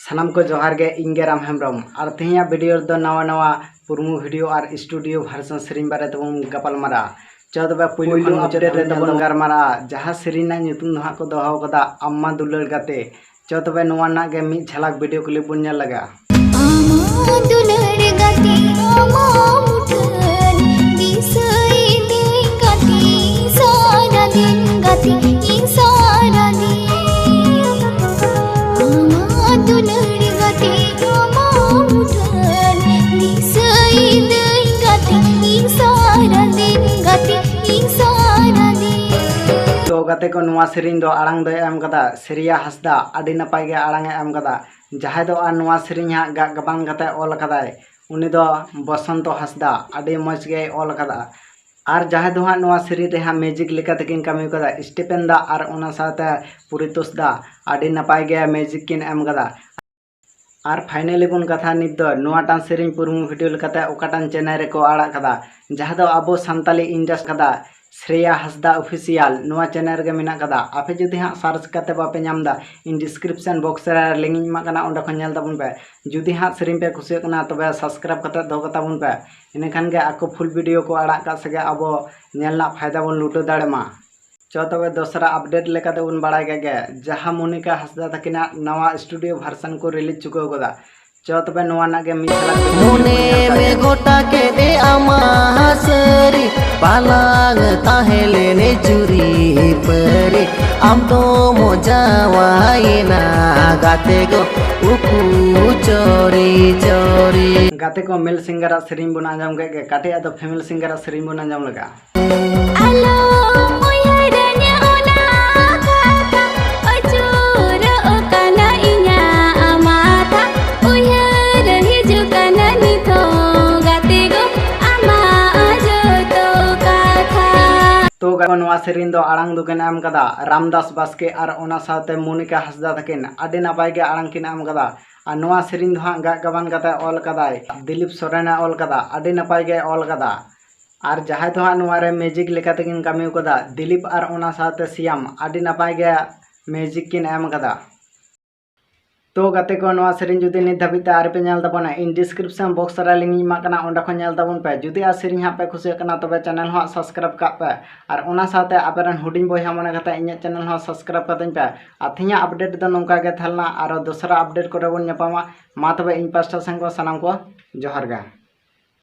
सानाम को जोहार गे इंगे राम हेम्ब्रम और तेहिया वीडियो दो नवा नवा पुरमु वीडियो और स्टूडियो भार्सन सेरिंग बारे तबन गपाल मारा चो तबे पुइलु अपडेट रे तबन गारमारा जहां सेरिंग ना nyutum दो हां को दोहो कदा अम्मा दुलर गाते चो तबे नोवा ना गे मी झलक वीडियो क्लिप बन नेल लगा अम्मा दुलर गाते अम्मा मुठन दिसई दे गाते सारा दिन गाते ई सारा दिन अम्मा दुलर गाते अम्मा मुठन दिसई दे गाते ई सारा दिन गाते ई सारा दिन। तो गाते को नोवा सेरिंग दो आड़ांग दो एम कदा सेरिया हसदा आडी नपाय गे आड़ांग एम कदा जहां दो आ नोवा सेरिंग हा गबान गाते ऑल कदाय उनी दो बसंत हसदा आडी मज गे ऑल कदा और जहां दो हा नोवा सेरिंग रे हा मैजिक लेका तकिन कामी कदा स्टीफेन दा और ओना साथे पुरितोस दा आडी नपाय गे मैजिक किन एम कदा और फाइनली बन कथा नित दो नोवाटान सेरिंग पुरमु वीडियो लेकाते ओकाटान चैनल रे को आड़ा कदा जहां दो आबो संताली इंडस्ट्री कदा श्रेया हसदा ऑफिशियल नोवा चैनल गे मेना कदा आपे जुदी हाँ सर्च करते बापे नामदा इन डिस्क्रिप्शन बॉक्स रे लिंक मा कना ओंडे खन नेल ताबुन पे जुदी हाँ सेरिंग पे खुशी कना तबे सब्सक्राइब करते दो ताबुन पे इने खान गे आको फुल वीडियो को आड़ा का सगे आबो नेलना फायदा बन लुटो दाड़े मा चो तबे दोसरा अपडेट लेकाते उन बड़ाय गे जहां मोनिका हसदा तकिना नवा स्टूडियो वर्जन को रिलीज चुको कदा चो तबे नोवा ना गे मिथला मोने में गोटा के दे आमा हसरी पालांग ताहेले ने चुरी परे आम तो मोजावाइना गाते गो उकू चोरी चोरी गाते को मेल सिंगर सेरिंग बन आंजम गे काटे आदो फीमेल सिंगर सेरिंग बन आंजम लगा आलो उयरnya ona kata ojur okana inya amata uyar hijukana nito gate go ama ajoto katha तो गाको नोवा सेरिंग दो आड़ांग दुकेन एम कदा रामदास बास्के और ओना साथे मोनिका हसदा तकिन आडी नापाय गे आड़ांग किन एम कदा और नोवा सेरिंग दो हां गबान कता ऑल कदाय दिलीप सोरेन ऑल कदा आडी नापाय गे ऑल कदा और जहां तो हां नोवा रे मैजिक लेका तकिन कामी कदा दिलीप और ओना साथे सियाम आडी नापाय गे मैजिक किन एम कदा तो गाते को नोवा सेरिंग जुदी नित धाबिते आर पे नेल ताबोना इन डिस्क्रिप्शन बॉक्स रे लिंक मा कना ओंडा खन नेल ताबोन पे जुदी आ सेरिंग हा पे खुशी कना तबे चैनल हा सब्सक्राइब का पे और ओना साथे आपेरन हुडिंग बॉय हा मने कथा इन्या चैनल हा सब्सक्राइब कतन पे आथिया अपडेट दो नोंका गे थालना और दोसरा अपडेट करे बन नेपामा मा तबे इन पास्टा संग को सनाम को जोहार गा।